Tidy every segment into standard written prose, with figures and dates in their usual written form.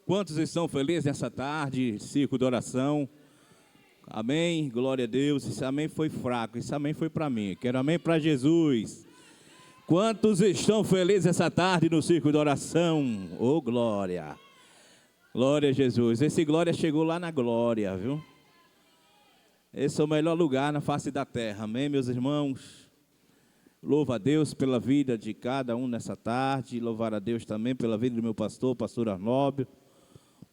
Quantos estão felizes nessa tarde, círculo de oração? Amém, glória a Deus. Esse amém foi fraco, esse amém foi para mim. Quero amém para Jesus. Quantos estão felizes essa tarde no círculo de oração? Oh, glória. Glória a Jesus. Esse glória chegou lá na glória, viu? Esse é o melhor lugar na face da terra. Amém, meus irmãos? Louvo a Deus pela vida de cada um nessa tarde. Louvar a Deus também pela vida do meu pastor Arnóbio,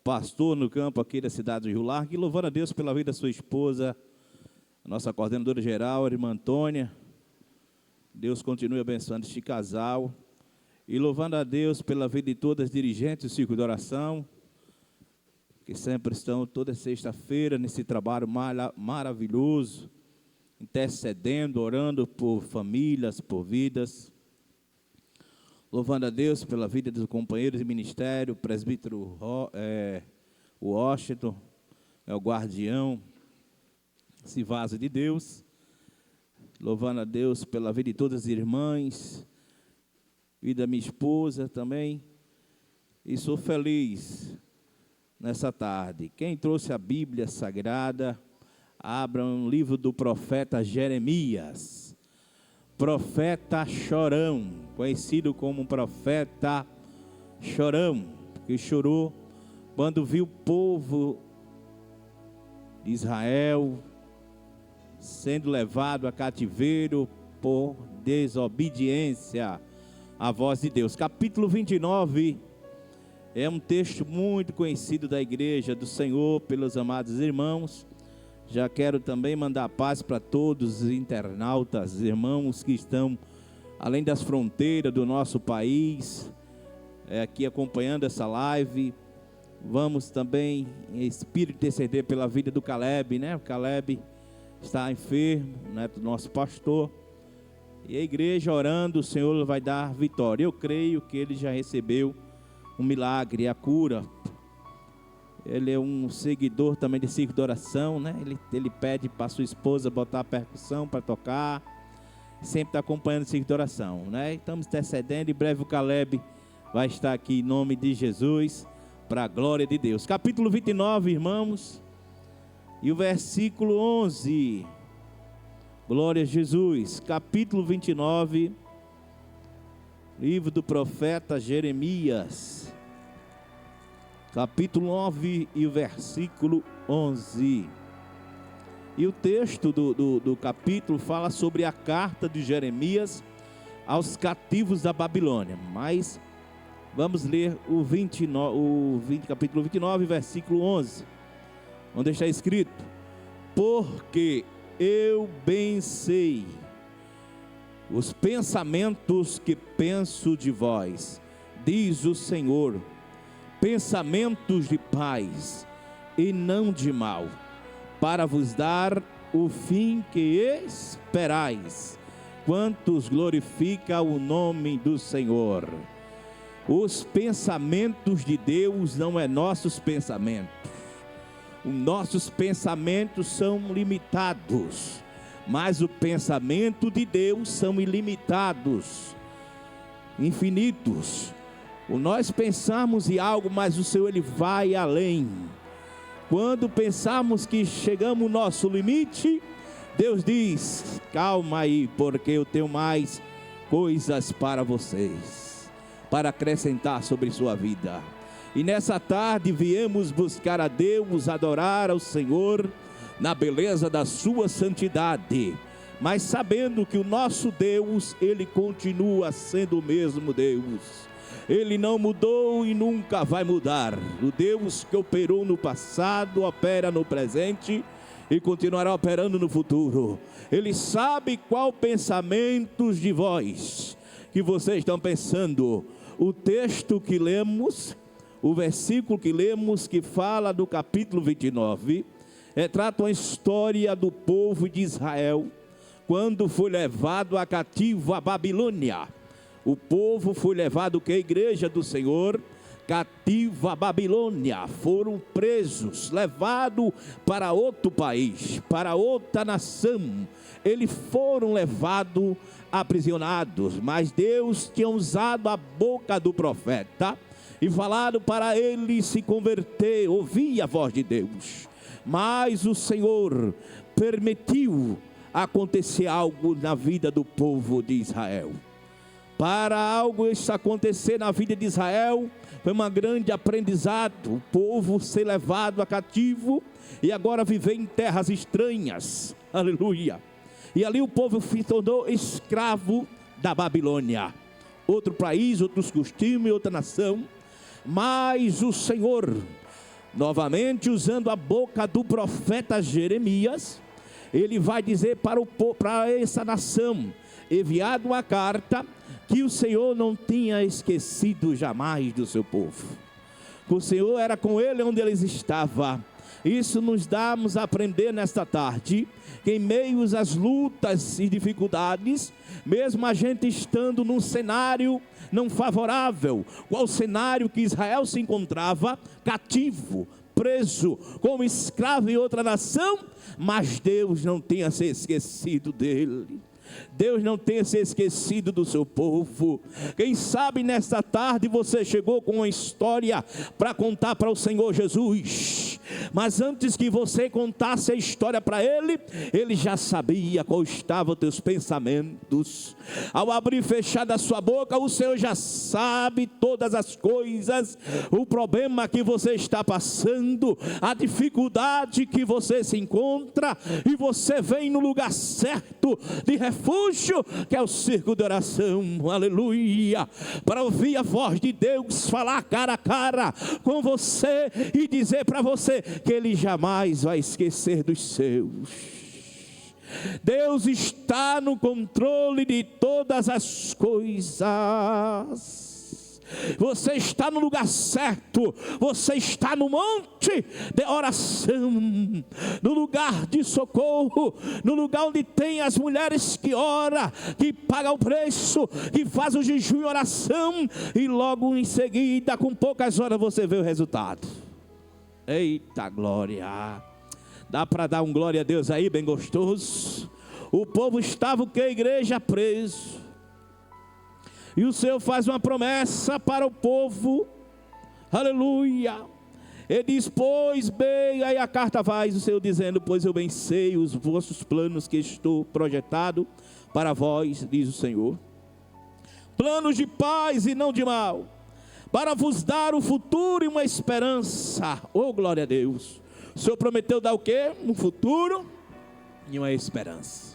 pastor no campo aqui da cidade de Rio Largo. E louvando a Deus pela vida da sua esposa, a nossa coordenadora geral, a irmã Antônia. Deus continue abençoando este casal. E louvando a Deus pela vida de todas as dirigentes do círculo de oração, que sempre estão toda sexta-feira nesse trabalho maravilhoso, intercedendo, orando por famílias, por vidas. Louvando a Deus pela vida dos companheiros de ministério, o presbítero Washington, é o guardião, esse vaso de Deus. Louvando a Deus pela vida de todas as irmãs, e da minha esposa também. E sou feliz nessa tarde. Quem trouxe a Bíblia Sagrada, abra um livro do profeta Jeremias. Profeta chorão, conhecido como profeta chorão, que chorou quando viu o povo de Israel sendo levado a cativeiro por desobediência à voz de Deus. Capítulo 29 é um texto muito conhecido da igreja do Senhor pelos amados irmãos. Já quero também mandar paz para todos os internautas, irmãos que estão além das fronteiras do nosso país, aqui acompanhando essa live. Vamos também em espírito interceder pela vida do Caleb, né? O Caleb está enfermo, né? Do nosso pastor. E a igreja orando, o Senhor vai dar vitória. Eu creio que ele já recebeu um milagre, a cura. Ele é um seguidor também de círculo de oração, né? Ele pede para sua esposa botar a percussão para tocar. Sempre está acompanhando o círculo de oração, né? Estamos intercedendo. Em breve o Caleb vai estar aqui em nome de Jesus, para a glória de Deus. Capítulo 29, irmãos, e o versículo 11. Glória a Jesus. Capítulo 29, livro do profeta Jeremias. Capítulo 9 e o versículo 11. E o texto do capítulo fala sobre a carta de Jeremias aos cativos da Babilônia. Mas vamos ler capítulo 29, versículo 11. Onde está escrito: porque eu bem sei os pensamentos que penso de vós, diz o Senhor, pensamentos de paz e não de mal, para vos dar o fim que esperais. Quantos glorifica o nome do Senhor? Os pensamentos de Deus não é nossos pensamentos. Os nossos pensamentos são limitados, mas o pensamento de Deus são ilimitados, infinitos. Nós pensamos em algo, mas o Senhor ele vai além. Quando pensamos que chegamos ao nosso limite, Deus diz: calma aí, porque eu tenho mais coisas para vocês, para acrescentar sobre sua vida. E nessa tarde viemos buscar a Deus, adorar ao Senhor na beleza da sua santidade, mas sabendo que o nosso Deus, ele continua sendo o mesmo Deus. Ele não mudou e nunca vai mudar. O Deus que operou no passado, opera no presente e continuará operando no futuro. Ele sabe qual pensamentos de vós que vocês estão pensando. O texto que lemos, o versículo que lemos, que fala do capítulo 29, trata uma história do povo de Israel, quando foi levado a cativo à Babilônia. O povo foi levado, que é a igreja do Senhor, cativo à Babilônia. Foram presos, levados para outro país, para outra nação. Eles foram levados, aprisionados. Mas Deus tinha usado a boca do profeta e falaram para ele se converter, ouvir a voz de Deus. Mas o Senhor permitiu acontecer algo na vida do povo de Israel. Para algo isso acontecer na vida de Israel, foi um grande aprendizado. O povo ser levado a cativo e agora viver em terras estranhas. Aleluia. E ali o povo se tornou escravo da Babilônia. Outro país, outros costumes, outra nação. Mas o Senhor, novamente usando a boca do profeta Jeremias, ele vai dizer para essa nação, enviado uma carta, que o Senhor não tinha esquecido jamais do seu povo. O Senhor era com ele onde eles estavam. Isso nos damos a aprender nesta tarde, que em meio às lutas e dificuldades, mesmo a gente estando num cenário não favorável, qual cenário que Israel se encontrava, cativo, preso, como escravo em outra nação, mas Deus não tinha se esquecido dele. Deus não tenha se esquecido do seu povo. Quem sabe nesta tarde você chegou com uma história para contar para o Senhor Jesus, mas antes que você contasse a história para Ele, Ele já sabia qual estavam os teus pensamentos. Ao abrir e fechar da sua boca, o Senhor já sabe todas as coisas, o problema que você está passando, a dificuldade que você se encontra, e você vem no lugar certo de refúgio, que é o círculo de oração. Aleluia. Para ouvir a voz de Deus falar cara a cara com você e dizer para você que Ele jamais vai esquecer dos seus. Deus está no controle de todas as coisas. Você está no lugar certo. Você está no monte de oração, no lugar de socorro, no lugar onde tem as mulheres que oram, que pagam o preço, que fazem o jejum e oração, e logo em seguida, com poucas horas, você vê o resultado. Eita glória! Dá para dar um glória a Deus aí, bem gostoso? O povo estava o que? A igreja preso. E o Senhor faz uma promessa para o povo. Aleluia. Ele diz, pois bem, aí a carta vai, o Senhor dizendo, pois eu bem sei os vossos planos que estou projetado para vós, diz o Senhor. Planos de paz e não de mal, para vos dar o futuro e uma esperança. Oh, glória a Deus. O Senhor prometeu dar o quê? Um futuro e uma esperança.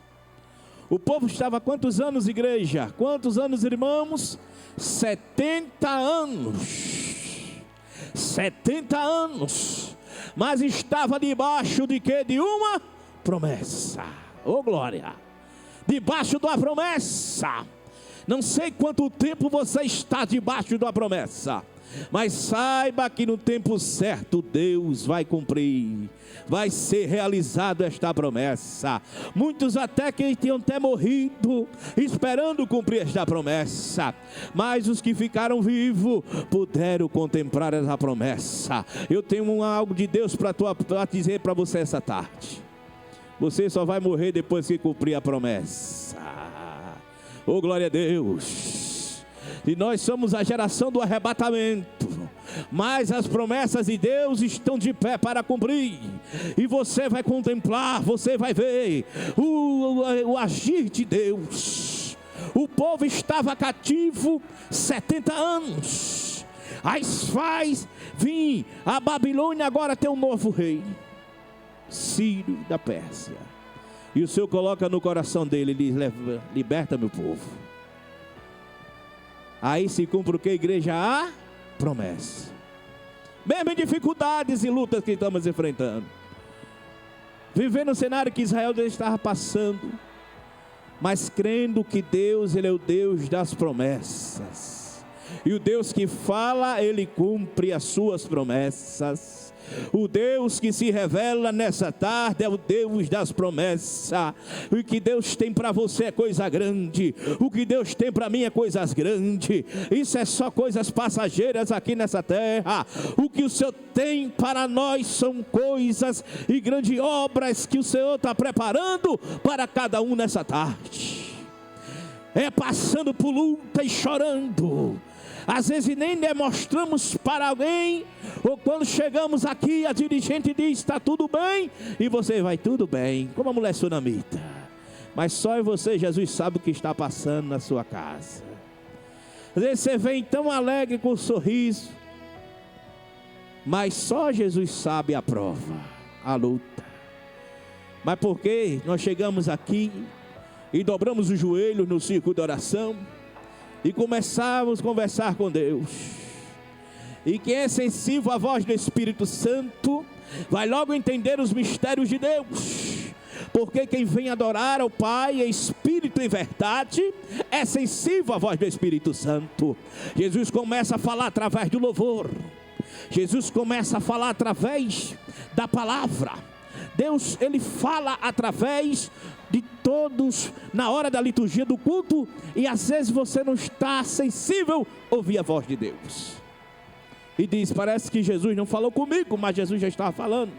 O povo estava há quantos anos, igreja? Quantos anos, irmãos? 70 anos. 70 anos. Mas estava debaixo de quê? De uma promessa. Oh, glória. Debaixo de uma promessa. Não sei quanto tempo você está debaixo de uma promessa, mas saiba que no tempo certo Deus vai cumprir, vai ser realizado esta promessa. Muitos até que tinham até morrido esperando cumprir esta promessa, mas os que ficaram vivos puderam contemplar essa promessa. Eu tenho algo de Deus para dizer para você essa tarde. Você só vai morrer depois que cumprir a promessa. Oh, glória a Deus. E nós somos a geração do arrebatamento, mas as promessas de Deus estão de pé para cumprir, e você vai contemplar, você vai ver o agir de Deus. O povo estava cativo 70 anos, mas faz vir a Babilônia, agora tem um novo rei, Ciro da Pérsia. E o Senhor coloca no coração dele, ele diz, liberta meu povo. Aí se cumpre o que, igreja? A promessa. Mesmo em dificuldades e lutas que estamos enfrentando, vivendo o cenário que Israel estava passando, mas crendo que Deus, Ele é o Deus das promessas. E o Deus que fala, Ele cumpre as suas promessas. O Deus que se revela nessa tarde é o Deus das promessas. O que Deus tem para você é coisa grande. O que Deus tem para mim é coisas grandes. Isso é só coisas passageiras aqui nessa terra. O que o Senhor tem para nós são coisas e grandes obras que o Senhor está preparando para cada um nessa tarde. É passando por luta e chorando. às vezes nem demonstramos para alguém, ou quando chegamos aqui, a dirigente diz, está tudo bem, e você vai, tudo bem, como a mulher sunamita. Mas só você, Jesus, sabe o que está passando na sua casa. Às vezes você vem tão alegre com um sorriso, mas só Jesus sabe a prova, a luta. Mas por que nós chegamos aqui e dobramos o joelho no círculo de oração e começamos a conversar com Deus? E quem é sensível à voz do Espírito Santo vai logo entender os mistérios de Deus. Porque quem vem adorar ao Pai em espírito e verdade é sensível à voz do Espírito Santo. Jesus começa a falar através do louvor. Jesus começa a falar através da palavra. Deus, Ele fala através de todos na hora da liturgia do culto. E às vezes você não está sensível a ouvir a voz de Deus. E diz, parece que Jesus não falou comigo, mas Jesus já estava falando.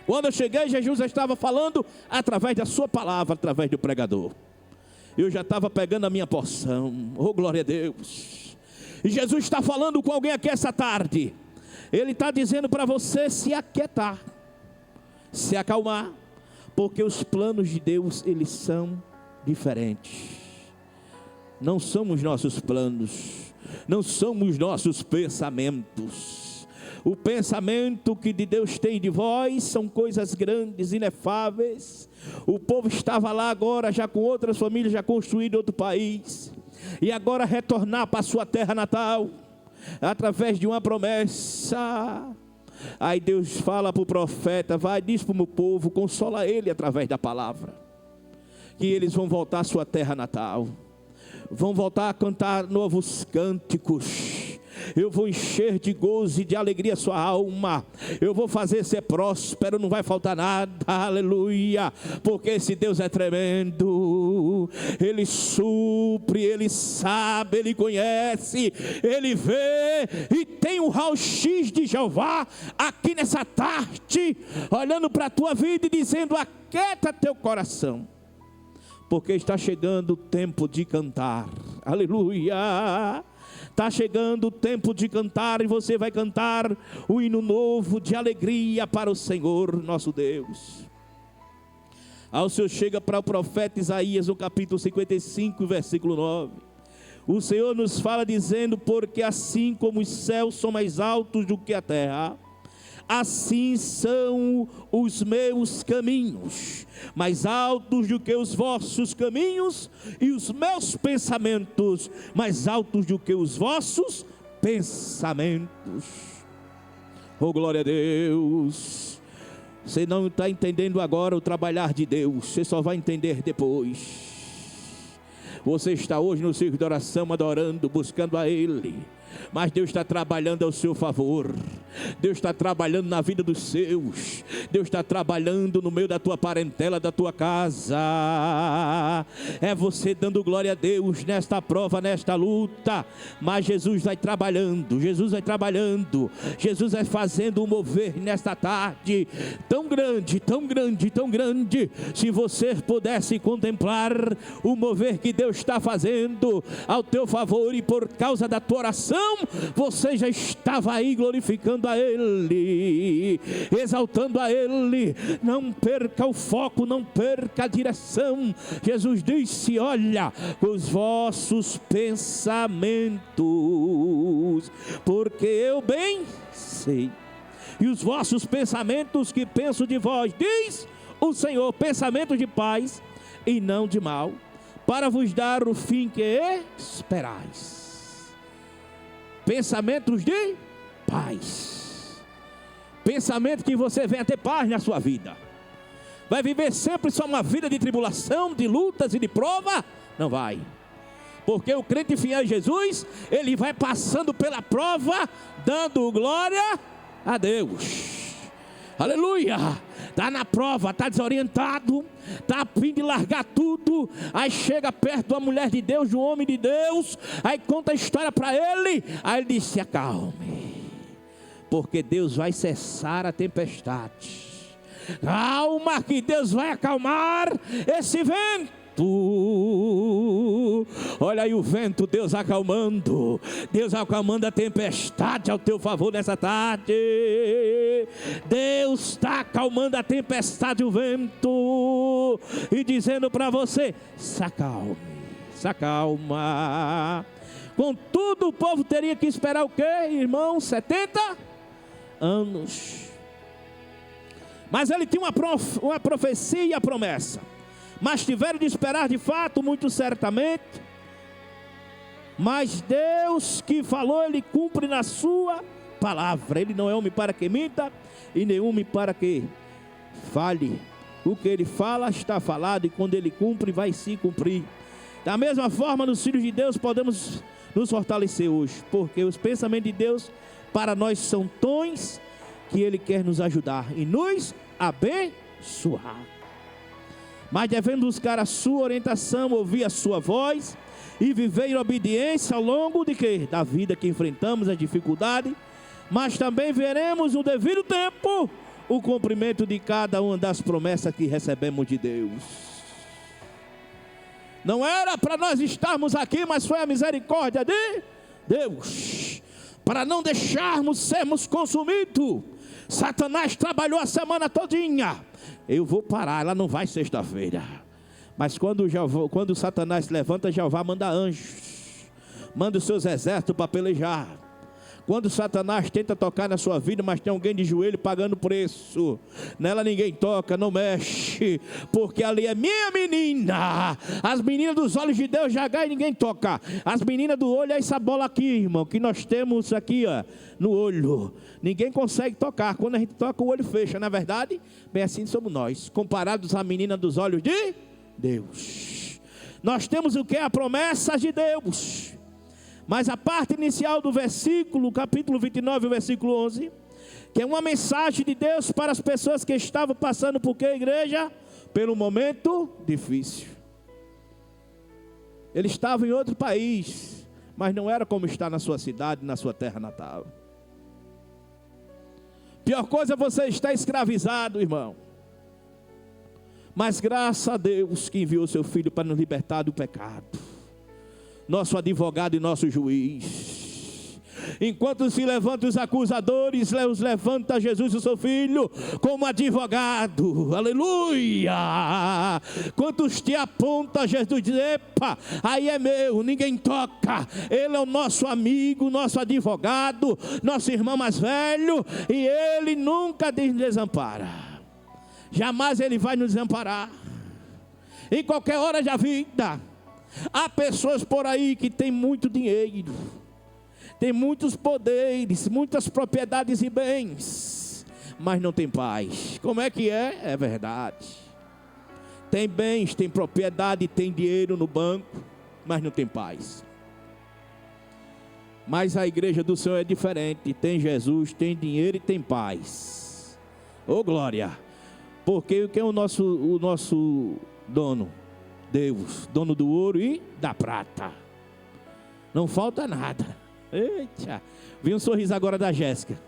Quando eu cheguei, Jesus já estava falando através da sua palavra, através do pregador. Eu já estava pegando a minha porção. Oh, glória a Deus. E Jesus está falando com alguém aqui essa tarde. Ele está dizendo para você se aquietar, se acalmar, porque os planos de Deus, eles são diferentes. Não são os nossos planos, não são os nossos pensamentos. O pensamento que de Deus tem de vós são coisas grandes, inefáveis. O povo estava lá agora, já com outras famílias, já construído em outro país. E agora retornar para a sua terra natal, através de uma promessa. Aí Deus fala para o profeta, vai, diz para o meu povo, consola ele através da palavra. Que eles vão voltar à sua terra natal. Vão voltar a cantar novos cânticos. Eu vou encher de gozo e de alegria a sua alma. Eu vou fazer ser próspero, não vai faltar nada, aleluia. Porque esse Deus é tremendo. Ele supre, Ele sabe, Ele conhece, Ele vê. E tem um raio-x de Jeová aqui nessa tarde, olhando para a tua vida e dizendo, aquieta teu coração. Porque está chegando o tempo de cantar, aleluia. Está chegando o tempo de cantar e você vai cantar o hino novo de alegria para o Senhor nosso Deus. Ao Senhor chega para o profeta Isaías no capítulo 55, versículo 9. O Senhor nos fala dizendo, porque assim como os céus são mais altos do que a terra, assim são os meus caminhos, mais altos do que os vossos caminhos, e os meus pensamentos, mais altos do que os vossos pensamentos. Oh, glória a Deus. Você não está entendendo agora o trabalhar de Deus, você só vai entender depois. Você está hoje no círculo de oração, adorando, buscando a Ele. Mas Deus está trabalhando ao seu favor. Deus está trabalhando na vida dos seus. Deus está trabalhando no meio da tua parentela, da tua casa. É você dando glória a Deus nesta prova, nesta luta. Mas Jesus vai trabalhando. Jesus vai trabalhando. Jesus vai fazendo um mover nesta tarde. Tão grande, tão grande, tão grande. Se você pudesse contemplar o mover que Deus está fazendo ao teu favor, e por causa da tua oração, você já estava aí glorificando a Ele, exaltando a Ele. Não perca o foco, não perca a direção. Jesus disse, olha, os vossos pensamentos, porque eu bem sei, e os vossos pensamentos que penso de vós, diz o Senhor, pensamentos de paz e não de mal, para vos dar o fim que esperais. Pensamentos de paz. Pensamento que você venha ter paz na sua vida. Vai viver sempre só uma vida de tribulação, de lutas e de prova? Não vai. Porque o crente fiel em Jesus, ele vai passando pela prova, dando glória a Deus. Aleluia. Está na prova, está desorientado, está a fim de largar tudo. Aí chega perto de uma mulher de Deus, de um homem de Deus, aí conta a história para ele. Aí ele diz, se acalme, porque Deus vai cessar a tempestade. Calma, que Deus vai acalmar esse vento. Olha aí o vento, Deus acalmando a tempestade ao teu favor nessa tarde. Deus está acalmando a tempestade, o vento, e dizendo para você: se acalme, se acalma. Contudo, o povo teria que esperar o quê, irmão? 70 anos. Mas ele tinha uma profecia e a promessa. Mas tiveram de esperar de fato, muito certamente. Mas Deus que falou, Ele cumpre na sua palavra. Ele não é homem para que minta, e nem homem para que fale. O que Ele fala está falado, e quando Ele cumpre, vai se cumprir. Da mesma forma, nos filhos de Deus podemos nos fortalecer hoje, porque os pensamentos de Deus para nós são tons que Ele quer nos ajudar e nos abençoar. Mas devemos buscar a sua orientação, ouvir a sua voz e viver em obediência ao longo de quê? Da vida que enfrentamos, a dificuldade, mas também veremos no devido tempo o cumprimento de cada uma das promessas que recebemos de Deus. Não era para nós estarmos aqui, mas foi a misericórdia de Deus, para não deixarmos sermos consumidos. Satanás trabalhou a semana todinha. Eu vou parar, ela não vai sexta-feira. Mas quando Satanás se levanta, Jeová manda anjos, manda os seus exércitos para pelejar. Quando Satanás tenta tocar na sua vida, mas tem alguém de joelho pagando preço, nela ninguém toca, não mexe, porque ali é minha menina. As meninas dos olhos de Deus já ganham e ninguém toca. As meninas do olho é essa bola aqui, irmão, que nós temos aqui, ó, no olho. Ninguém consegue tocar. Quando a gente toca, o olho fecha. Na verdade, bem assim somos nós, comparados à menina dos olhos de Deus. Nós temos o que? A promessa de Deus. Mas a parte inicial do versículo, capítulo 29, versículo 11, que é uma mensagem de Deus para as pessoas que estavam passando por quê, igreja? Pelo momento difícil. Ele estava em outro país, mas não era como está na sua cidade, na sua terra natal. Pior coisa é você estar escravizado, irmão. Mas graças a Deus que enviou seu Filho para nos libertar do pecado. Nosso advogado e nosso juiz. Enquanto se levantam os acusadores, os levanta Jesus, o seu Filho, como advogado. Aleluia! Quantos te aponta, Jesus diz: epa, aí é meu, ninguém toca. Ele é o nosso amigo, nosso advogado, nosso irmão mais velho, e Ele nunca desampara. Jamais Ele vai nos desamparar. Em qualquer hora da vida. Há pessoas por aí que têm muito dinheiro, têm muitos poderes, muitas propriedades e bens, mas não tem paz. Como é que é? É verdade. Tem bens, tem propriedade, tem dinheiro no banco, mas não tem paz. Mas a igreja do Senhor é diferente. Tem Jesus, tem dinheiro e tem paz. Ô glória! Porque quem é o nosso dono? Deus, dono do ouro e da prata. Não falta nada. Eita, vi um sorriso agora da Jéssica.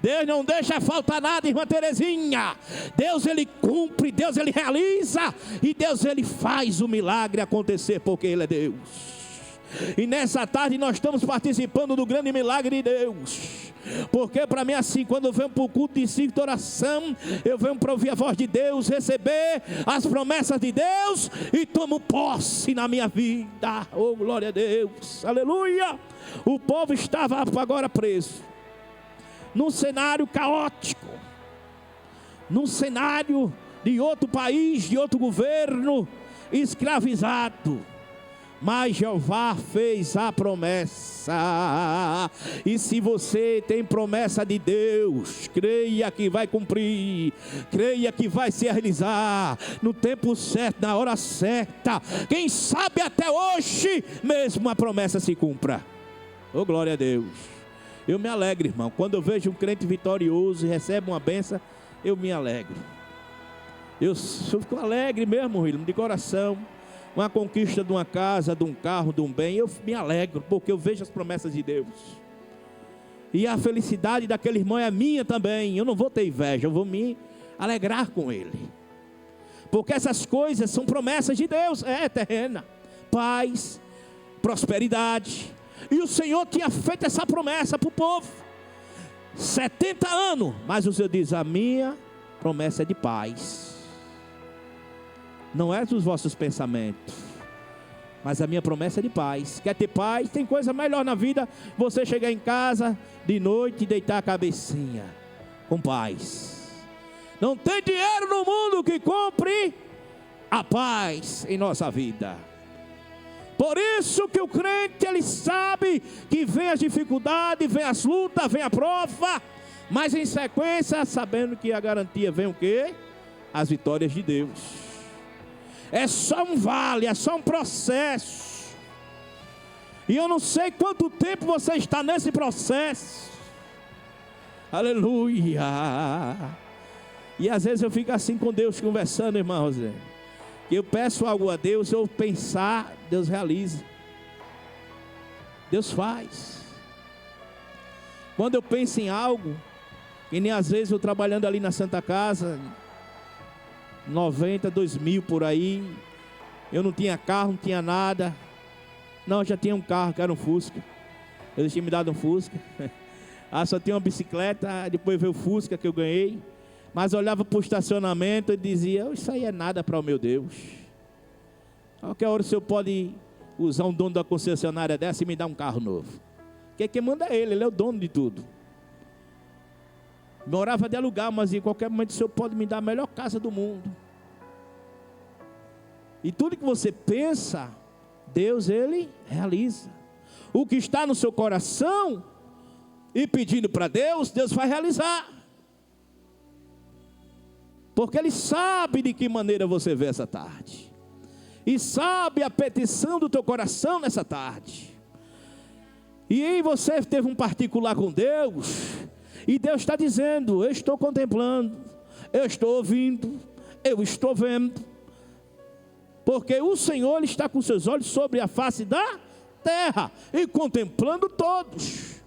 Deus não deixa faltar nada, irmã Terezinha. Deus Ele cumpre, Deus Ele realiza, e Deus Ele faz o milagre acontecer, porque Ele é Deus. E nessa tarde nós estamos participando do grande milagre de Deus. Porque para mim assim, quando eu venho para o culto de círculo de oração, eu venho para ouvir a voz de Deus, receber as promessas de Deus e tomo posse na minha vida. Oh, glória a Deus, aleluia. O povo estava agora preso num cenário caótico, num cenário de outro país, de outro governo, escravizado. Mas Jeová fez a promessa, e se você tem promessa de Deus, creia que vai cumprir, creia que vai se realizar, no tempo certo, na hora certa, quem sabe até hoje, mesmo a promessa se cumpra. Oh glória a Deus. Eu me alegro, irmão, quando eu vejo um crente vitorioso e recebe uma bênção, eu me alegro. Eu fico alegre mesmo, irmão, de coração. Uma conquista de uma casa, de um carro, de um bem, eu me alegro, porque eu vejo as promessas de Deus. E a felicidade daquele irmão é minha também. Eu não vou ter inveja, eu vou me alegrar com ele. Porque essas coisas são promessas de Deus, terrena, paz, prosperidade. E o Senhor tinha feito essa promessa para o povo, 70 anos, mas o Senhor diz, a minha promessa é de paz, não é dos vossos pensamentos, mas a minha promessa é de paz. Quer ter paz? Tem coisa melhor na vida, você chegar em casa de noite e deitar a cabecinha, com paz. Não tem dinheiro no mundo que compre a paz em nossa vida. Por isso que o crente, ele sabe que vem as dificuldades, vem as lutas, vem a prova, mas em sequência, sabendo que a garantia vem o quê? As vitórias de Deus. É só um vale, é só um processo. E eu não sei quanto tempo você está nesse processo. Aleluia. E às vezes eu fico assim com Deus conversando, irmãos. Eu peço algo a Deus, eu pensar, Deus realiza. Deus faz. Quando eu penso em algo, e nem às vezes eu trabalhando ali na Santa Casa, 90, 2000 por aí, eu não tinha carro, não tinha nada. Não, eu já tinha um carro, que era um Fusca. Eles tinham me dado um Fusca. Só tinha uma bicicleta, depois veio o Fusca que eu ganhei. Mas eu olhava para o estacionamento e dizia, isso aí é nada para o meu Deus. Qualquer hora o senhor pode usar um dono da concessionária dessa e me dar um carro novo. Porque quem manda é ele é o dono de tudo. Morava de alugar, mas em qualquer momento o senhor pode me dar a melhor casa do mundo. E tudo que você pensa, Deus, ele realiza. O que está no seu coração e pedindo para Deus, Deus vai realizar. Porque ele sabe de que maneira você vê essa tarde. E sabe a petição do teu coração nessa tarde. E aí você teve um particular com Deus. E Deus está dizendo, eu estou contemplando, eu estou ouvindo, eu estou vendo. Porque o Senhor, ele está com seus olhos sobre a face da terra. E contemplando todos.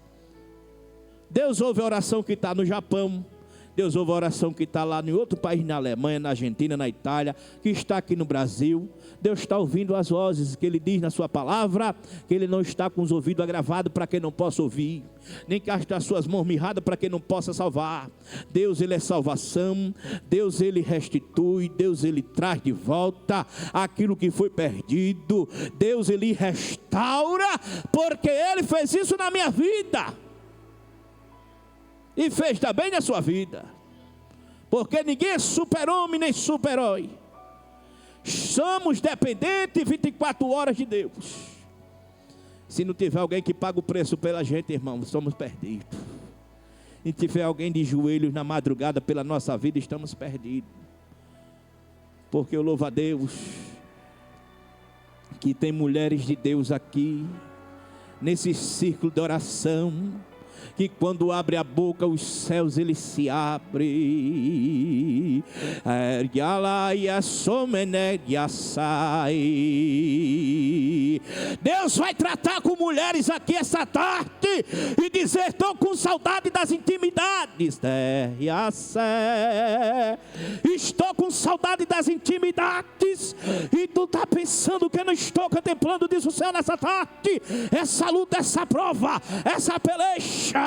Deus ouve a oração que está no Japão. Deus ouve a oração que está lá em outro país, na Alemanha, na Argentina, na Itália, que está aqui no Brasil. Deus está ouvindo as vozes que Ele diz na sua palavra, que Ele não está com os ouvidos agravados para quem não possa ouvir, nem que está as suas mãos mirradas para quem não possa salvar. Deus, Ele é salvação. Deus, Ele restitui. Deus, Ele traz de volta aquilo que foi perdido. Deus, Ele restaura, porque Ele fez isso na minha vida. E fez também na sua vida. Porque ninguém é super-homem nem super-herói. Somos dependentes 24 horas de Deus. Se não tiver alguém que paga o preço pela gente, irmão, somos perdidos. Se tiver alguém de joelhos na madrugada pela nossa vida, estamos perdidos. Porque eu louvo a Deus que tem mulheres de Deus aqui, nesse círculo de oração, que quando abre a boca os céus eles se abrem. Deus vai tratar com mulheres aqui essa tarde e dizer, estou com saudade das intimidades. Estou com saudade das intimidades. E tu está pensando que eu não estou contemplando, diz o céu nessa tarde, essa luta, essa prova, essa peleja.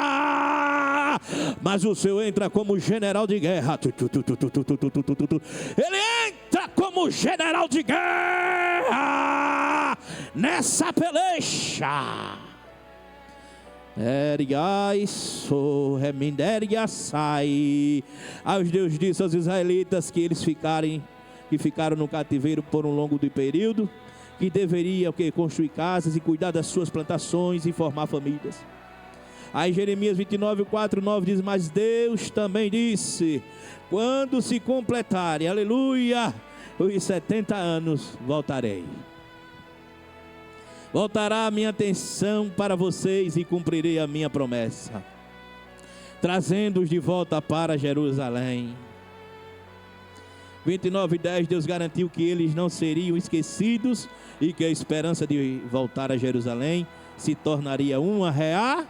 Mas o Senhor entra como general de guerra. Ele entra como general de guerra nessa peleja. Aos Deus disse aos israelitas que eles ficaram no cativeiro por um longo período, que deveriam construir casas e cuidar das suas plantações e formar famílias. Aí Jeremias 29, 4, 9 diz, mas Deus também disse, quando se completarem, aleluia, os 70 anos, voltarei. Voltará a minha atenção para vocês e cumprirei a minha promessa, trazendo-os de volta para Jerusalém. 29, 10, Deus garantiu que eles não seriam esquecidos e que a esperança de voltar a Jerusalém se tornaria uma realidade.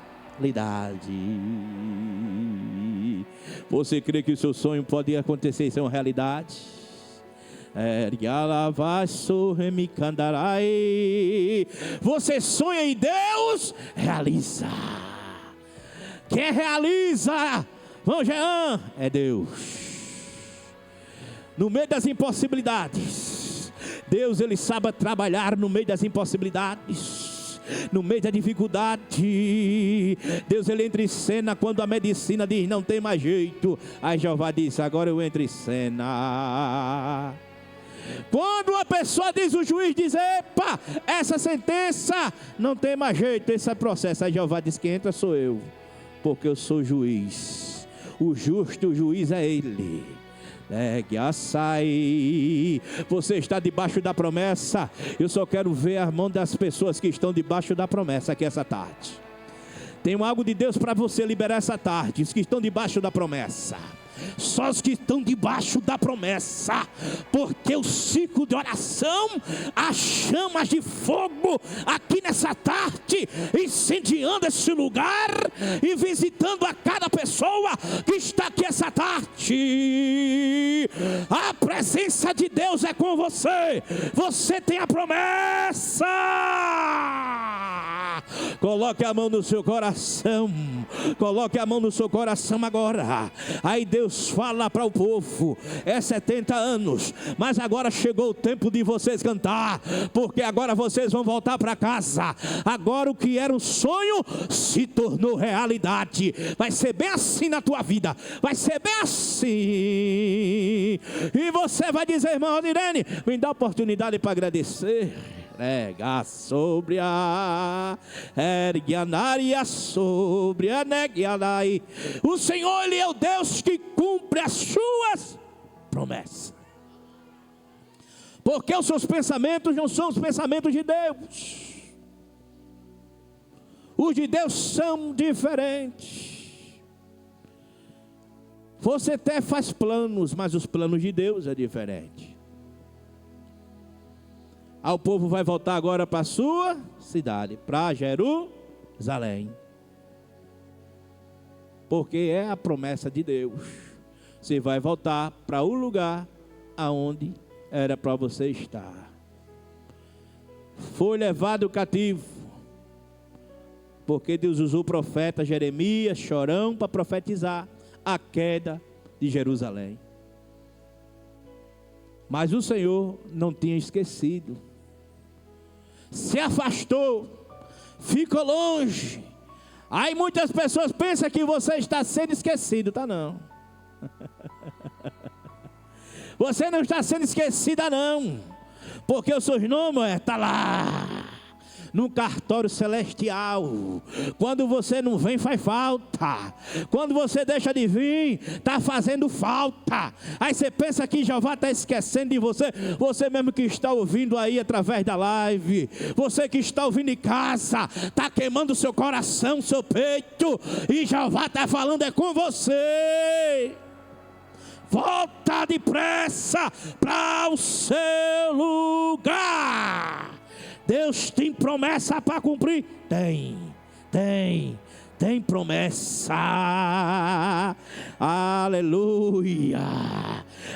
Você crê que o seu sonho pode acontecer e ser uma realidade? Você sonha e Deus realiza. Quem realiza, vamos, Jean, é Deus. No meio das impossibilidades, Deus, Ele sabe trabalhar no meio das impossibilidades, no meio da dificuldade. Deus, Ele entra em cena quando a medicina diz não tem mais jeito. Aí Jeová diz, agora eu entro em cena. Quando uma pessoa diz, o juiz diz, epa, essa sentença não tem mais jeito, esse é processo. Aí Jeová diz, quem entra sou eu, porque eu sou juiz. O justo juiz é Ele. Negue açaí. Você está debaixo da promessa. Eu só quero ver a mão das pessoas que estão debaixo da promessa aqui essa tarde. Tem algo de Deus para você liberar essa tarde. Os que estão debaixo da promessa. Só os que estão debaixo da promessa, porque o ciclo de oração, as chamas de fogo aqui nessa tarde, incendiando esse lugar e visitando a cada pessoa que está aqui essa tarde. A presença de Deus é com você. Você tem a promessa. Coloque a mão no seu coração. Coloque a mão no seu coração agora. Aí Deus fala para o povo, é 70 anos, mas agora chegou o tempo de vocês cantar, porque agora vocês vão voltar para casa. Agora o que era um sonho se tornou realidade. Vai ser bem assim na tua vida, vai ser bem assim. E você vai dizer, irmão Irene, me dá a oportunidade para agradecer. Prega sobre a erguianaria, sobre a neguianai. O Senhor, Ele é o Deus que cumpre as suas promessas. Porque os seus pensamentos não são os pensamentos de Deus. Os de Deus são diferentes. Você até faz planos, mas os planos de Deus é diferente. O povo vai voltar agora para a sua cidade, para Jerusalém. Porque é a promessa de Deus. Você vai voltar para o lugar aonde era para você estar. Foi levado cativo. Porque Deus usou o profeta Jeremias, chorão, para profetizar a queda de Jerusalém. Mas o Senhor não tinha esquecido. Se afastou, ficou longe. Aí muitas pessoas pensam que você está sendo esquecido, tá não. Você não está sendo esquecida não, porque o seu nome está lá, no cartório celestial. Quando você não vem, faz falta. Quando você deixa de vir, está fazendo falta. Aí você pensa que Jeová está esquecendo de você. Você mesmo que está ouvindo aí através da live, você que está ouvindo em casa, está queimando o seu coração, seu peito, e Jeová está falando é com você. Volta depressa para o seu lugar. Deus tem promessa para cumprir? Tem promessa. Aleluia.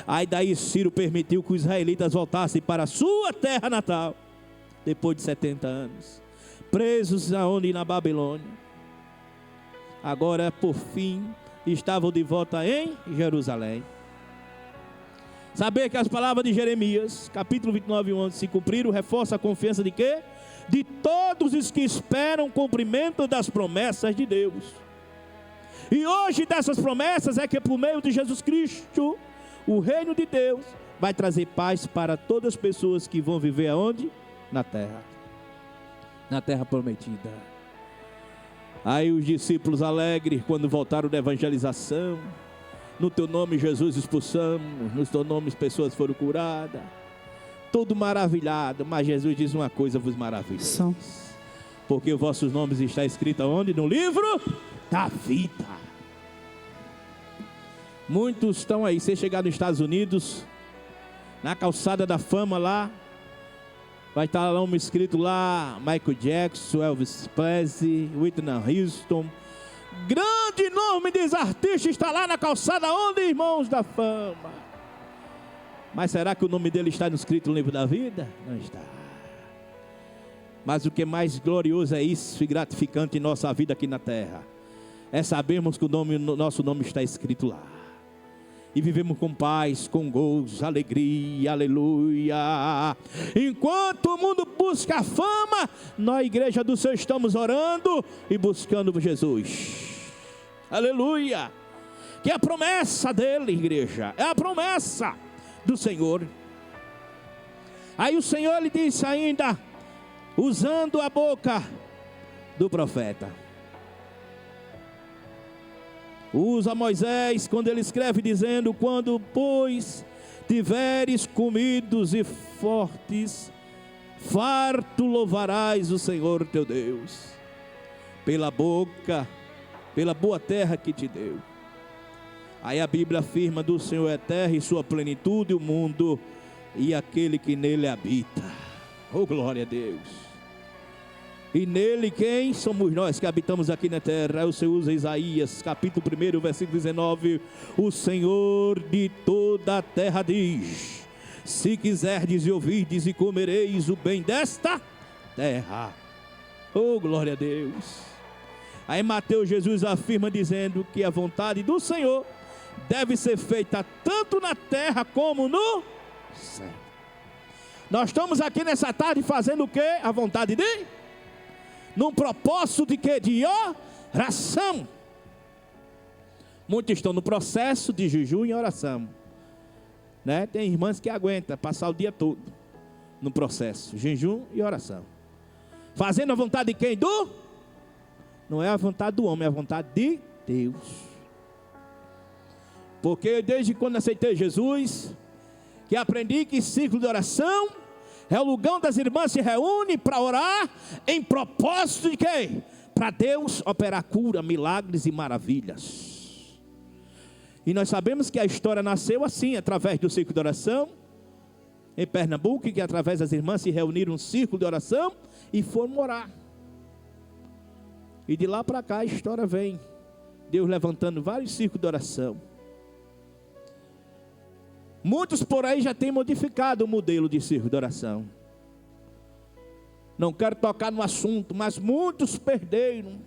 Aí daí Ciro permitiu que os israelitas voltassem para a sua terra natal, depois de 70 anos, presos aonde? Na Babilônia. Agora por fim estavam de volta em Jerusalém. Saber que as palavras de Jeremias, capítulo 29, 11, se cumpriram, reforça a confiança de quê? De todos os que esperam o cumprimento das promessas de Deus. E hoje dessas promessas é que por meio de Jesus Cristo, o reino de Deus vai trazer paz para todas as pessoas que vão viver aonde? Na terra prometida. Aí os discípulos alegres quando voltaram da evangelização. No teu nome, Jesus, expulsamos. No teu nome, as pessoas foram curadas. Todo maravilhado. Mas Jesus diz uma coisa: vos maravilha. Porque os vossos nomes estão escritos onde? No livro da vida. Muitos estão aí. Você chegar nos Estados Unidos, na calçada da fama lá, vai estar lá um escrito lá: Michael Jackson, Elvis Presley, Whitney Houston. Grande nome dos artistas está lá na calçada onde, irmãos da fama. Mas será que o nome dele está escrito no livro da vida? Não está. Mas o que é mais glorioso é isso e gratificante em nossa vida aqui na terra, é sabermos que nosso nome está escrito lá. E vivemos com paz, com gozo, alegria, aleluia. Enquanto o mundo busca a fama, nós, igreja do Senhor, estamos orando e buscando Jesus. Aleluia. Que é a promessa dele, igreja, é a promessa do Senhor. Aí o Senhor lhe disse ainda, usando a boca do profeta, usa Moisés quando ele escreve dizendo: quando pois tiveres comidos e fortes, farto louvarás o Senhor teu Deus, pela boca, pela boa terra que te deu. Aí a Bíblia afirma: do Senhor é terra e sua plenitude, o mundo e aquele que nele habita. Oh, glória a Deus. E nele quem? Somos nós que habitamos aqui na terra. Aí o Senhor usa Isaías capítulo 1, versículo 19. O Senhor de toda a terra diz: se quiserdes e ouvirdes e comereis o bem desta terra. Oh, glória a Deus. Aí Mateus, Jesus afirma dizendo que a vontade do Senhor deve ser feita tanto na terra como no céu. Nós estamos aqui nessa tarde fazendo o que? A vontade de? Num propósito de quê? De oração. Muitos estão no processo de jejum e oração, né? Tem irmãs que aguentam passar o dia todo no processo, jejum e oração, fazendo a vontade de quem? Não é a vontade do homem, é a vontade de Deus. Porque desde quando aceitei Jesus, que aprendi que círculo de oração é o lugar onde as irmãs se reúnem para orar em propósito de quê? Para Deus operar cura, milagres e maravilhas. E nós sabemos que a história nasceu assim, através do círculo de oração em Pernambuco, que através das irmãs se reuniram um círculo de oração e foram orar. E de lá para cá a história vem, Deus levantando vários círculos de oração. Muitos por aí já têm modificado o modelo de círculo de oração. Não quero tocar no assunto, mas muitos perderam.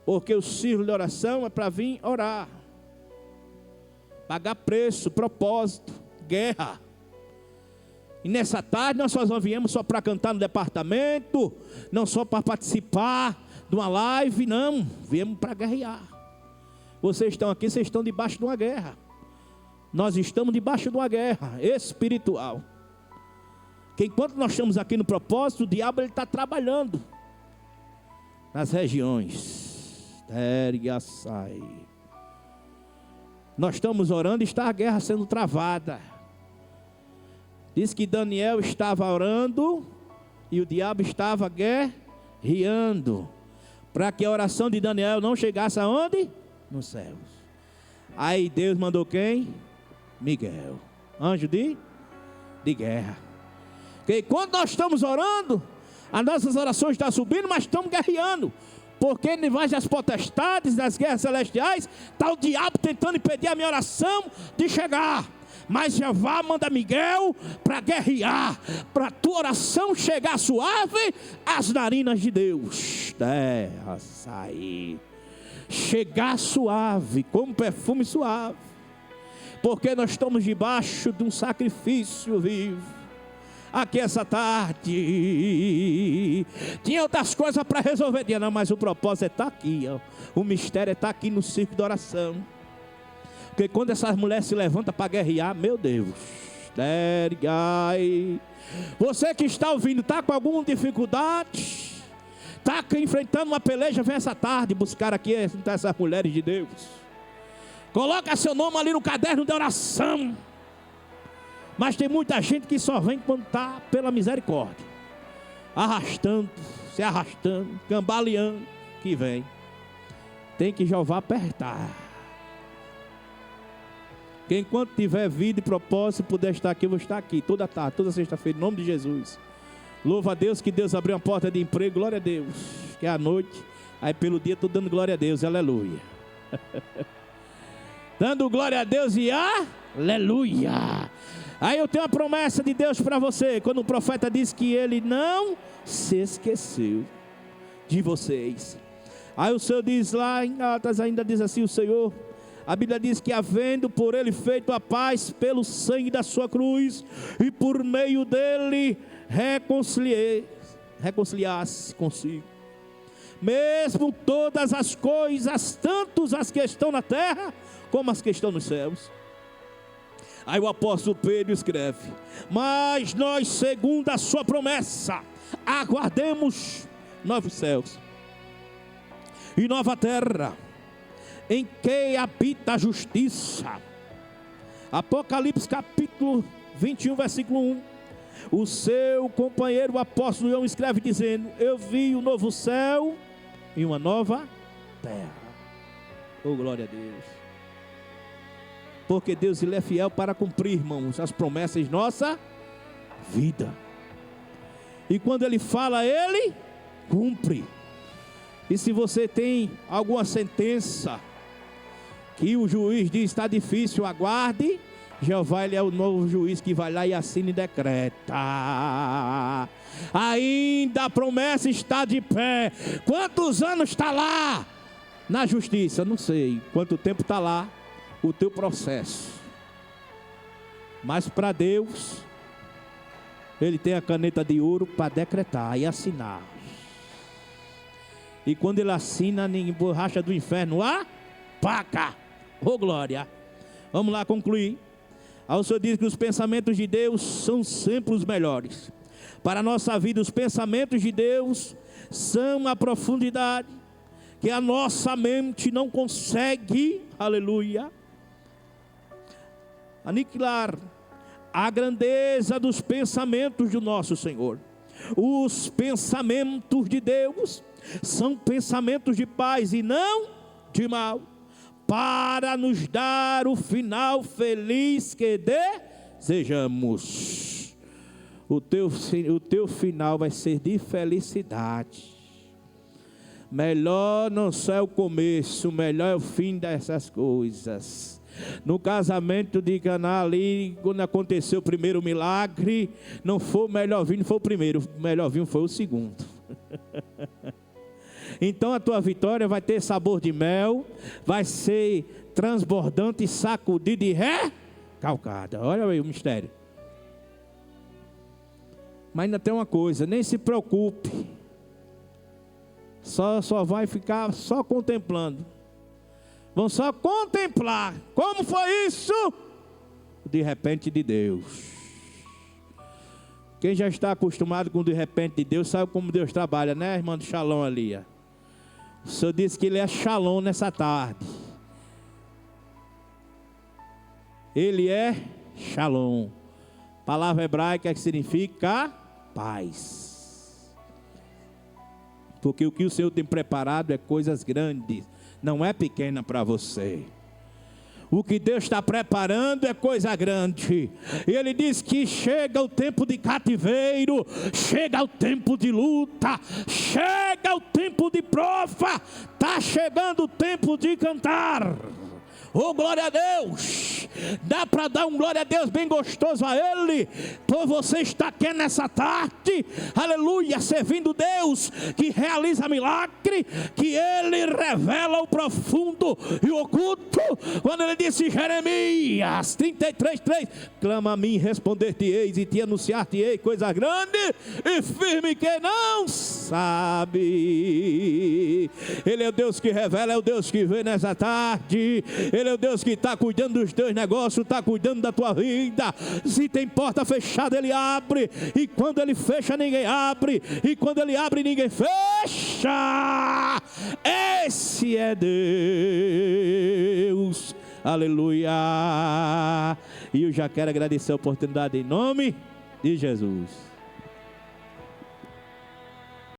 Porque o círculo de oração é para vir orar, pagar preço, propósito, guerra. E nessa tarde nós só viemos só para cantar no departamento, não só para participar de uma live, não. Viemos para guerrear. Vocês estão aqui, vocês estão debaixo de uma guerra. Nós estamos debaixo de uma guerra espiritual. Que enquanto nós estamos aqui no propósito, o diabo está trabalhando nas regiões. Nós estamos orando e está a guerra sendo travada. Diz que Daniel estava orando e o diabo estava guerreando, para que a oração de Daniel não chegasse aonde? Nos céus. Aí Deus mandou quem? Miguel, anjo de guerra. Porque quando nós estamos orando, as nossas orações estão subindo, mas estamos guerreando. Porque debaixo das potestades, das guerras celestiais, está o diabo tentando impedir a minha oração de chegar. Mas Jeová manda Miguel para guerrear, para a tua oração chegar suave às narinas de Deus. Terra sair, chegar suave, como perfume suave. Porque nós estamos debaixo de um sacrifício vivo. Aqui essa tarde tinha outras coisas para resolver, não, mas o propósito está aqui, ó. O mistério está aqui no círculo de oração. Porque quando essas mulheres se levantam para guerrear, meu Deus, você que está ouvindo, está com alguma dificuldade, está enfrentando uma peleja, vem essa tarde buscar aqui essas mulheres de Deus. Coloca seu nome ali no caderno de oração. Mas tem muita gente que só vem quando está pela misericórdia, arrastando, se arrastando, cambaleando, que vem. Tem que Jeová apertar. Que enquanto tiver vida e propósito, puder estar aqui, eu vou estar aqui toda tarde, toda sexta-feira, em nome de Jesus. Louva a Deus que Deus abriu uma porta de emprego, glória a Deus. Que é a noite, aí pelo dia estou dando glória a Deus, aleluia. Dando glória a Deus e aleluia. Aí eu tenho uma promessa de Deus para você. Quando o profeta diz que ele não se esqueceu de vocês. Aí o Senhor diz lá em Gálatas, ainda diz assim o Senhor. A Bíblia diz que havendo por ele feito a paz pelo sangue da sua cruz, e por meio dele reconciliar-se consigo. Mesmo todas as coisas, tanto as que estão na terra, como as que estão nos céus. Aí o apóstolo Pedro escreve: mas nós, segundo a sua promessa, aguardemos novos céus e nova terra, em que habita a justiça. Apocalipse capítulo 21, versículo 1. O seu companheiro, o apóstolo João, escreve dizendo: eu vi um novo céu e uma nova terra. Oh, glória a Deus. Porque Deus, Ele é fiel para cumprir, irmãos, as promessas de nossa vida. E quando Ele fala, Ele cumpre. E se você tem alguma sentença que o juiz diz está difícil, aguarde. Jeová, Ele é o novo juiz que vai lá e assina e decreta. Ainda a promessa está de pé. Quantos anos está lá na justiça? Não sei. Quanto tempo está lá o teu processo. Mas para Deus, Ele tem a caneta de ouro para decretar e assinar. E quando Ele assina, nem borracha do inferno apaga. Oh, glória. Vamos lá concluir. Aí o Senhor diz que os pensamentos de Deus são sempre os melhores. Para a nossa vida, os pensamentos de Deus são a profundidade que a nossa mente não consegue, aleluia, aniquilar. A grandeza dos pensamentos do nosso Senhor. Os pensamentos de Deus são pensamentos de paz e não de mal, para nos dar o final feliz que desejamos. O teu final vai ser de felicidade. Melhor não só é o começo, melhor é o fim dessas coisas. No casamento de Caná ali, quando aconteceu o primeiro milagre, não foi o melhor vinho, não foi o primeiro, o melhor vinho foi o segundo. Então a tua vitória vai ter sabor de mel, vai ser transbordante, sacudida e recalcada. Olha aí o mistério. Mas ainda tem uma coisa, nem se preocupe. Só vai ficar só contemplando. Vão só contemplar. Como foi isso? De repente de Deus. Quem já está acostumado com o de repente de Deus, sabe como Deus trabalha, né, irmã do Shalom ali? O Senhor disse que Ele é Shalom nessa tarde. Ele é Shalom. Palavra hebraica que significa paz. Porque o que o Senhor tem preparado é coisas grandes, não é pequena para você. O que Deus está preparando é coisa grande. E Ele diz que chega o tempo de cativeiro, chega o tempo de luta, chega o tempo de prova, está chegando o tempo de cantar. Oh, glória a Deus! Dá para dar um glória a Deus bem gostoso a Ele, por você estar aqui nessa tarde, aleluia, servindo Deus, que realiza milagre, que Ele revela o profundo e o oculto, quando Ele disse, Jeremias 33:3, clama a mim, responder-te-eis e te anunciar-te-ei coisa grande e firme que não sabe. Ele é o Deus que revela, é o Deus que vê nessa tarde. Ele é o Deus que está cuidando dos teus negócios, está cuidando da tua vida. Se tem porta fechada, Ele abre. E quando Ele fecha, ninguém abre. E quando Ele abre, ninguém fecha. Esse é Deus. Aleluia. E eu já quero agradecer a oportunidade em nome de Jesus.